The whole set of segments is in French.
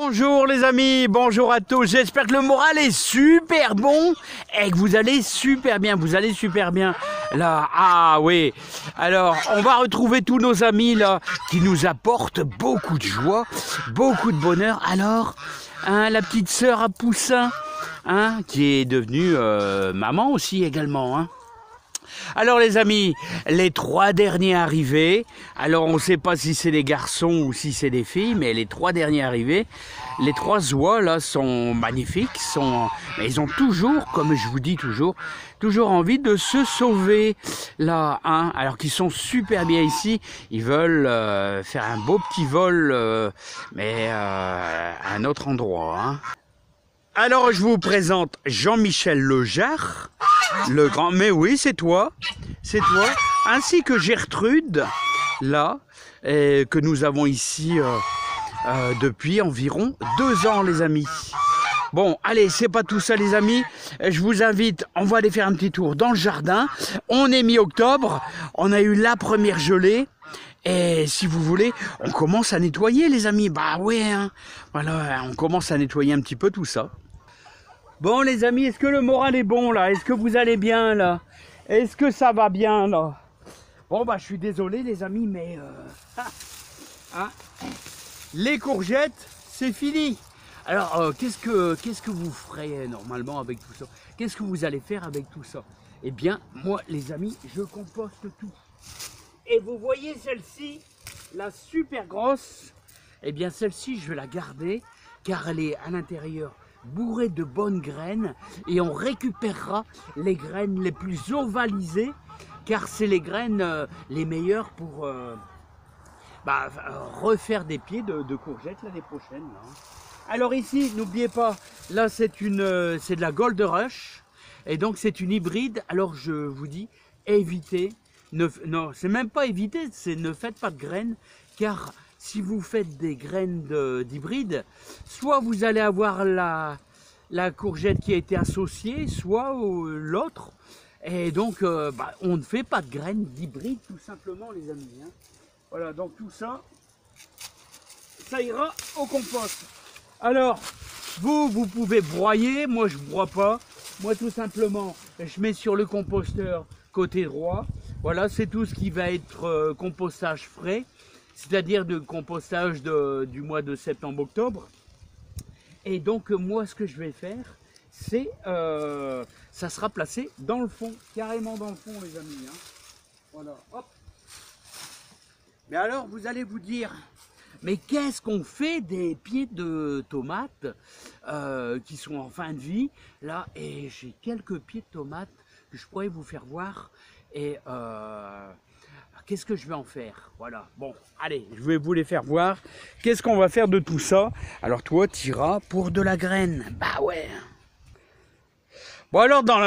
Bonjour les amis, bonjour à tous, j'espère que le moral est super bon et que vous allez super bien, Là, ah oui, alors on va retrouver tous nos amis là qui nous apportent beaucoup de joie, beaucoup de bonheur. Alors, hein, la petite sœur à Poussin, hein, qui est devenue maman aussi également, hein. Alors les amis, les 3 derniers arrivés, alors on ne sait pas si c'est des garçons ou si c'est des filles, mais les 3 derniers arrivés, les 3 oies là sont magnifiques, mais ils ont toujours, comme je vous dis toujours envie de se sauver là, hein, alors qu'ils sont super bien ici, ils veulent faire un beau petit vol, mais à un autre endroit, hein. Alors je vous présente Jean-Michel Lejard, le grand, mais oui c'est toi, ainsi que Gertrude, là, que nous avons ici depuis environ 2 ans les amis. Bon, allez, c'est pas tout ça les amis, je vous invite, on va aller faire un petit tour dans le jardin, on est mi-octobre, on a eu la première gelée, et si vous voulez, on commence à nettoyer les amis, bah ouais, hein. Voilà, on commence à nettoyer un petit peu tout ça. Bon les amis, est-ce que le moral est bon là? Est-ce que vous allez bien là? Est-ce que ça va bien là? Bon bah je suis désolé les amis, mais hein, les courgettes, c'est fini. Alors qu'est-ce que vous ferez normalement avec tout ça? Qu'est-ce que vous allez faire avec tout ça? Eh bien moi les amis, je composte tout. Et vous voyez celle-ci, la super grosse, eh bien celle-ci je vais la garder car elle est à l'intérieur bourré de bonnes graines et on récupérera les graines les plus ovalisées car c'est les graines les meilleures pour refaire des pieds de courgettes l'année prochaine là. Alors ici n'oubliez pas, là c'est de la Gold Rush et donc c'est une hybride. Alors je vous dis évitez, non c'est même pas éviter, c'est ne faites pas de graines car si vous faites des graines d'hybride, soit vous allez avoir la courgette qui a été associée, soit l'autre. Et donc, on ne fait pas de graines d'hybride, tout simplement, les amis, hein. Voilà, donc tout ça, ça ira au compost. Alors, vous pouvez broyer, moi je ne broie pas. Moi, tout simplement, je mets sur le composteur côté droit. Voilà, c'est tout ce qui va être compostage frais. C'est-à-dire de compostage du mois de septembre-octobre. Et donc moi ce que je vais faire, c'est ça sera placé dans le fond, carrément dans le fond les amis, hein. Voilà, hop. Mais alors vous allez vous dire, mais qu'est-ce qu'on fait des pieds de tomates qui sont en fin de vie là? Et j'ai quelques pieds de tomates que je pourrais vous faire voir. Et qu'est-ce que je vais en faire? Voilà, bon, allez, je vais vous les faire voir. Qu'est-ce qu'on va faire de tout ça? Alors toi, tu iras pour de la graine. Bah ouais. Bon alors, dans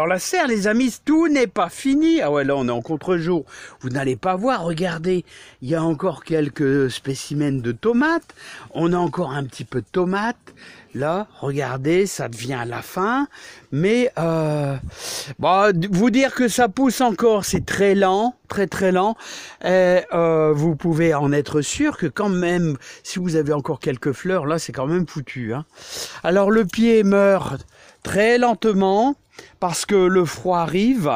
la serre, les amis, tout n'est pas fini. Ah ouais, là, on est en contre-jour. Vous n'allez pas voir, regardez. Il y a encore quelques spécimens de tomates. On a encore un petit peu de tomates. Là, regardez, ça devient à la fin. Mais, vous dire que ça pousse encore, c'est très lent, très lent. Et, vous pouvez en être sûr que quand même, si vous avez encore quelques fleurs, là, c'est quand même foutu, hein. Alors, le pied meurt très lentement parce que le froid arrive.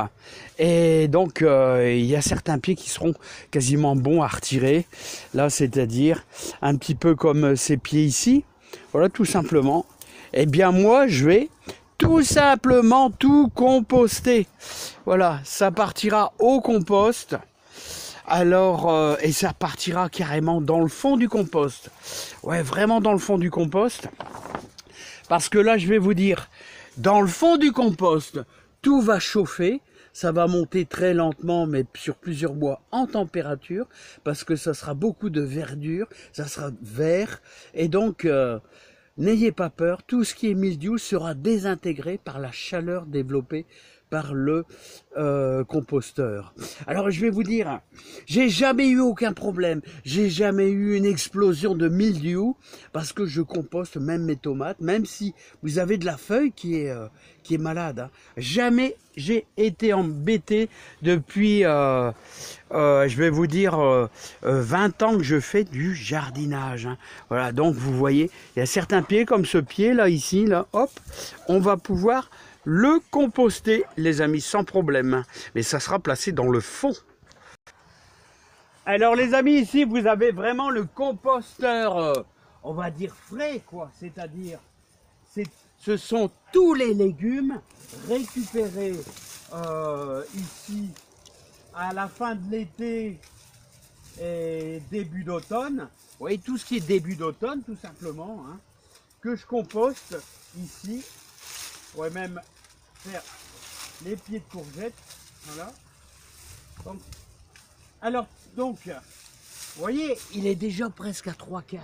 Et donc, il y a certains pieds qui seront quasiment bons à retirer. Là, c'est-à-dire un petit peu comme ces pieds ici. Voilà, tout simplement. Eh bien, moi, je vais tout simplement tout composter. Voilà, ça partira au compost. Alors, et ça partira carrément dans le fond du compost. Ouais, vraiment dans le fond du compost. Parce que là, je vais vous dire, dans le fond du compost, tout va chauffer. Ça va monter très lentement, mais sur plusieurs mois en température, parce que ça sera beaucoup de verdure, ça sera vert, et donc n'ayez pas peur, tout ce qui est mildiou sera désintégré par la chaleur développée par le composteur. Alors je vais vous dire, j'ai jamais eu aucun problème, j'ai jamais eu une explosion de mildiou, parce que je composte même mes tomates, même si vous avez de la feuille qui est malade, hein. Jamais j'ai été embêté depuis, je vais vous dire, 20 ans que je fais du jardinage. Hein. Voilà, donc vous voyez, il y a certains pieds comme ce pied là, ici, là, hop, on va pouvoir le composter, les amis, sans problème. Mais ça sera placé dans le fond. Alors les amis, ici, vous avez vraiment le composteur, on va dire frais, quoi, c'est-à-dire, ce sont tous les légumes récupérés ici à la fin de l'été et début d'automne. Vous voyez, tout ce qui est début d'automne, tout simplement, hein, que je composte ici. Je pourrais même faire les pieds de courgettes. Voilà. Donc, vous voyez, il est déjà presque à 3/4.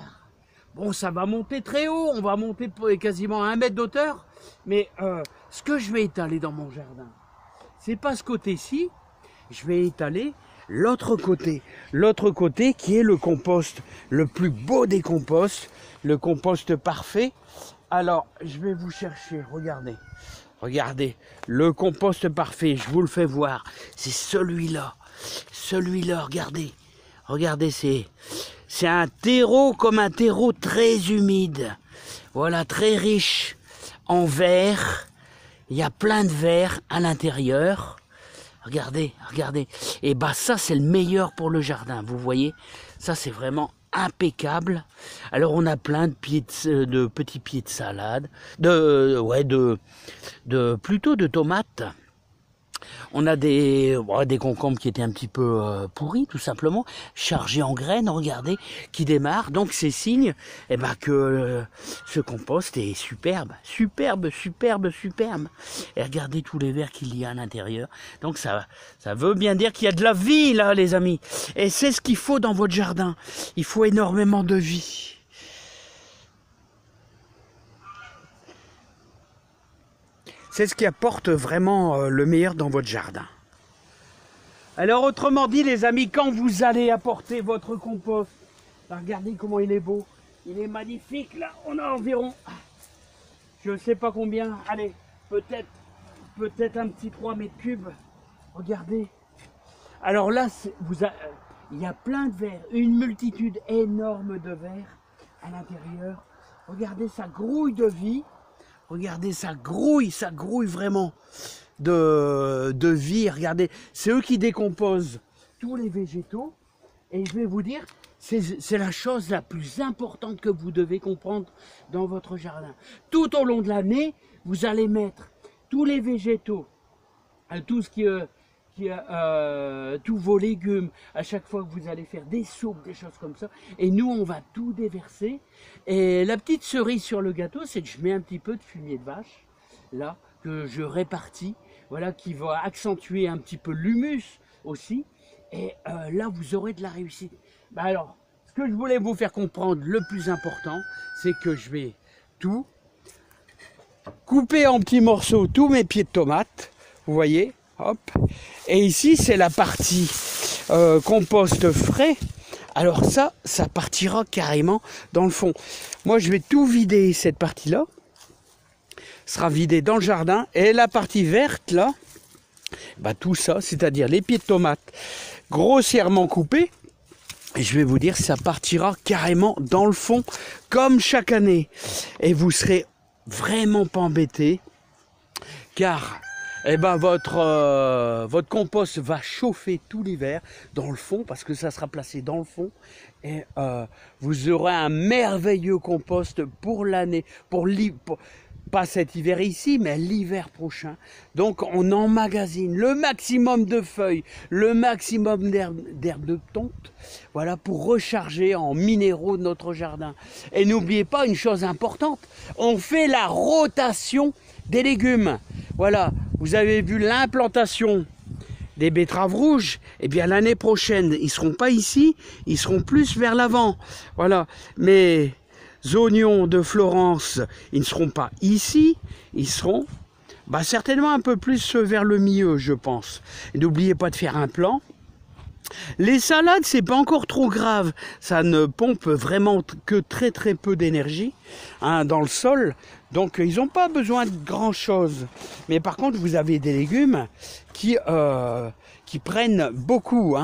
Bon, ça va monter très haut, on va monter quasiment à 1 mètre d'auteur. Mais ce que je vais étaler dans mon jardin, c'est pas ce côté-ci, je vais étaler l'autre côté. L'autre côté qui est le compost, le plus beau des composts, le compost parfait. Alors, je vais vous chercher, regardez. Regardez, le compost parfait, je vous le fais voir, c'est celui-là. Celui-là, regardez. Regardez, c'est un terreau comme un terreau très humide. Voilà, très riche en verre. Il y a plein de verre à l'intérieur. Regardez, regardez. Et bah ça, c'est le meilleur pour le jardin, vous voyez. Ça, c'est vraiment impeccable. Alors, on a plein de petits pieds de salade, plutôt de tomates. On a des concombres qui étaient un petit peu pourris, tout simplement, chargés en graines, regardez, qui démarrent. Donc c'est signe que ce compost est superbe, superbe, superbe, superbe. Et regardez tous les vers qu'il y a à l'intérieur. Donc ça veut bien dire qu'il y a de la vie là, les amis. Et c'est ce qu'il faut dans votre jardin. Il faut énormément de vie. C'est ce qui apporte vraiment le meilleur dans votre jardin. Alors autrement dit les amis, quand vous allez apporter votre compost, regardez comment il est beau, il est magnifique là, on a environ, je ne sais pas combien, allez, peut-être un petit 3 mètres cubes, regardez. Alors là, il y a plein de vers, une multitude énorme de vers à l'intérieur, regardez, ça grouille de vie. Regardez, ça grouille vraiment de vie. Regardez, c'est eux qui décomposent tous les végétaux. Et je vais vous dire, c'est la chose la plus importante que vous devez comprendre dans votre jardin. Tout au long de l'année, vous allez mettre tous les végétaux, tout ce tous vos légumes, à chaque fois que vous allez faire des soupes, des choses comme ça, et nous on va tout déverser. Et la petite cerise sur le gâteau, c'est que je mets un petit peu de fumier de vache, là, que je répartis, voilà, qui va accentuer un petit peu l'humus aussi, et là vous aurez de la réussite. Bah alors, ce que je voulais vous faire comprendre, le plus important, c'est que je vais tout couper en petits morceaux, tous mes pieds de tomates, vous voyez. Hop. Et ici, c'est la partie compost frais. Alors ça partira carrément dans le fond. Moi, je vais tout vider, cette partie-là. Sera vidée dans le jardin. Et la partie verte, là, bah, tout ça, c'est-à-dire les pieds de tomates grossièrement coupés, et je vais vous dire, ça partira carrément dans le fond, comme chaque année. Et vous serez vraiment pas embêtés, car votre compost va chauffer tout l'hiver dans le fond, parce que ça sera placé dans le fond, et vous aurez un merveilleux compost pour l'année, pas cet hiver ici, mais l'hiver prochain. Donc on emmagasine le maximum de feuilles, le maximum d'herbes de tonte, voilà, pour recharger en minéraux notre jardin. Et n'oubliez pas une chose importante, on fait la rotation des légumes. Voilà, vous avez vu l'implantation des betteraves rouges, et bien l'année prochaine, ils ne seront pas ici, ils seront plus vers l'avant. Voilà, mes oignons de Florence, ils ne seront pas ici, ils seront certainement un peu plus vers le milieu, je pense. N'oubliez pas de faire un plan. Les salades, c'est pas encore trop grave. Ça ne pompe vraiment que très très peu d'énergie dans le sol. Donc ils n'ont pas besoin de grand chose. Mais par contre, vous avez des légumes qui prennent beaucoup.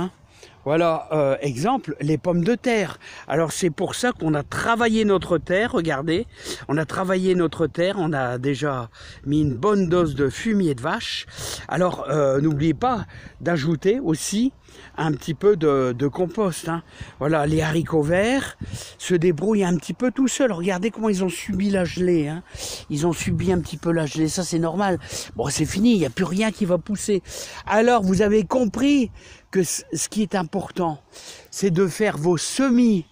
Voilà, exemple, les pommes de terre. Alors c'est pour ça qu'on a travaillé notre terre, regardez. On a travaillé notre terre, on a déjà mis une bonne dose de fumier de vache. Alors n'oubliez pas d'ajouter aussi un petit peu de compost. Voilà, les haricots verts se débrouillent un petit peu tout seuls. Regardez comment ils ont subi la gelée. Ils ont subi un petit peu la gelée, ça c'est normal. Bon, c'est fini, il n'y a plus rien qui va pousser. Alors vous avez compris que ce qui est important, c'est de faire vos semis.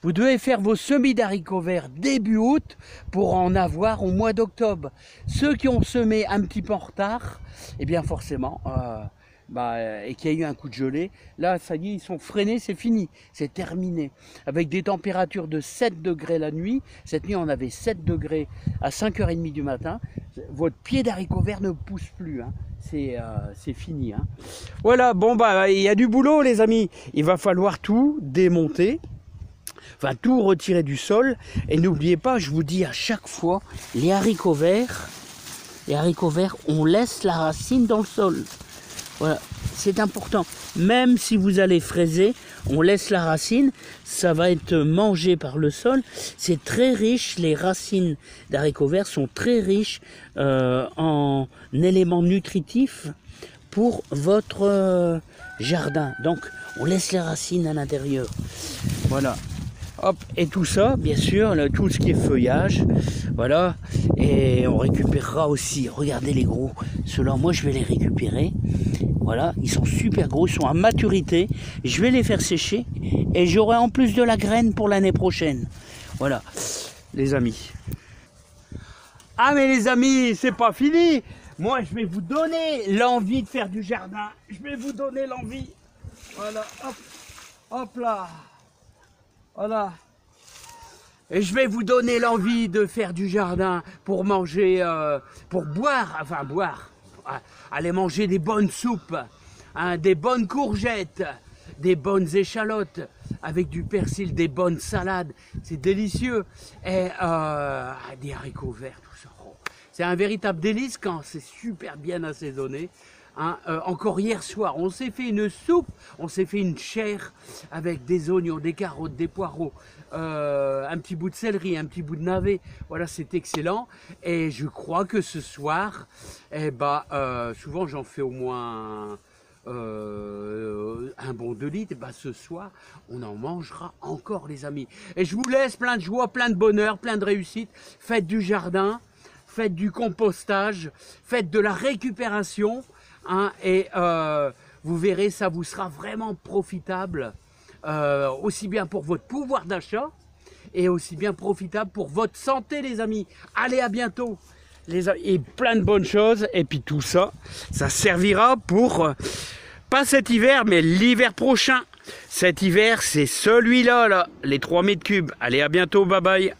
Vous devez faire vos semis d'haricots verts début août pour en avoir au mois d'octobre. Ceux qui ont semé un petit peu en retard, eh bien forcément, et qu'il y a eu un coup de gelée, là ça y est, ils sont freinés, c'est fini, c'est terminé. Avec des températures de 7 degrés la nuit, cette nuit on avait 7 degrés à 5h30 du matin, votre pied d'haricot vert ne pousse plus, c'est fini. Voilà, bon il y a du boulot les amis, il va falloir tout démonter, enfin tout retirer du sol, et n'oubliez pas, je vous dis à chaque fois, les haricots verts, on laisse la racine dans le sol. Voilà, c'est important. Même si vous allez fraiser, on laisse la racine, ça va être mangé par le sol. C'est très riche, les racines d'haricots verts sont très riches en éléments nutritifs pour votre jardin. Donc, on laisse les racines à l'intérieur. Voilà. Hop, et tout ça, bien sûr, tout ce qui est feuillage, voilà, et on récupérera aussi, regardez les gros, ceux-là, moi je vais les récupérer, voilà, ils sont super gros, ils sont à maturité, je vais les faire sécher, et j'aurai en plus de la graine pour l'année prochaine, voilà, les amis. Ah mais les amis, c'est pas fini, moi je vais vous donner l'envie de faire du jardin, je vais vous donner l'envie, voilà, hop, hop là. Voilà. Et je vais vous donner l'envie de faire du jardin pour manger, pour boire, aller manger des bonnes soupes, des bonnes courgettes, des bonnes échalotes avec du persil, des bonnes salades, c'est délicieux. Et des haricots verts, tout ça. C'est un véritable délice quand c'est super bien assaisonné. Encore hier soir, on s'est fait une soupe, on s'est fait une chair avec des oignons, des carottes, des poireaux, un petit bout de céleri, un petit bout de navet. Voilà, c'est excellent. Et je crois que ce soir, souvent j'en fais au moins un bon 2 litres. Et ce soir, on en mangera encore, les amis. Et je vous laisse plein de joie, plein de bonheur, plein de réussite. Faites du jardin, faites du compostage, faites de la récupération. Vous verrez, ça vous sera vraiment profitable, aussi bien pour votre pouvoir d'achat et aussi bien profitable pour votre santé, les amis. Allez, à bientôt, et plein de bonnes choses. Et puis tout ça, ça servira pour, pas cet hiver, mais l'hiver prochain. Cet hiver, c'est celui-là, les 3 mètres cubes. Allez, à bientôt, bye bye.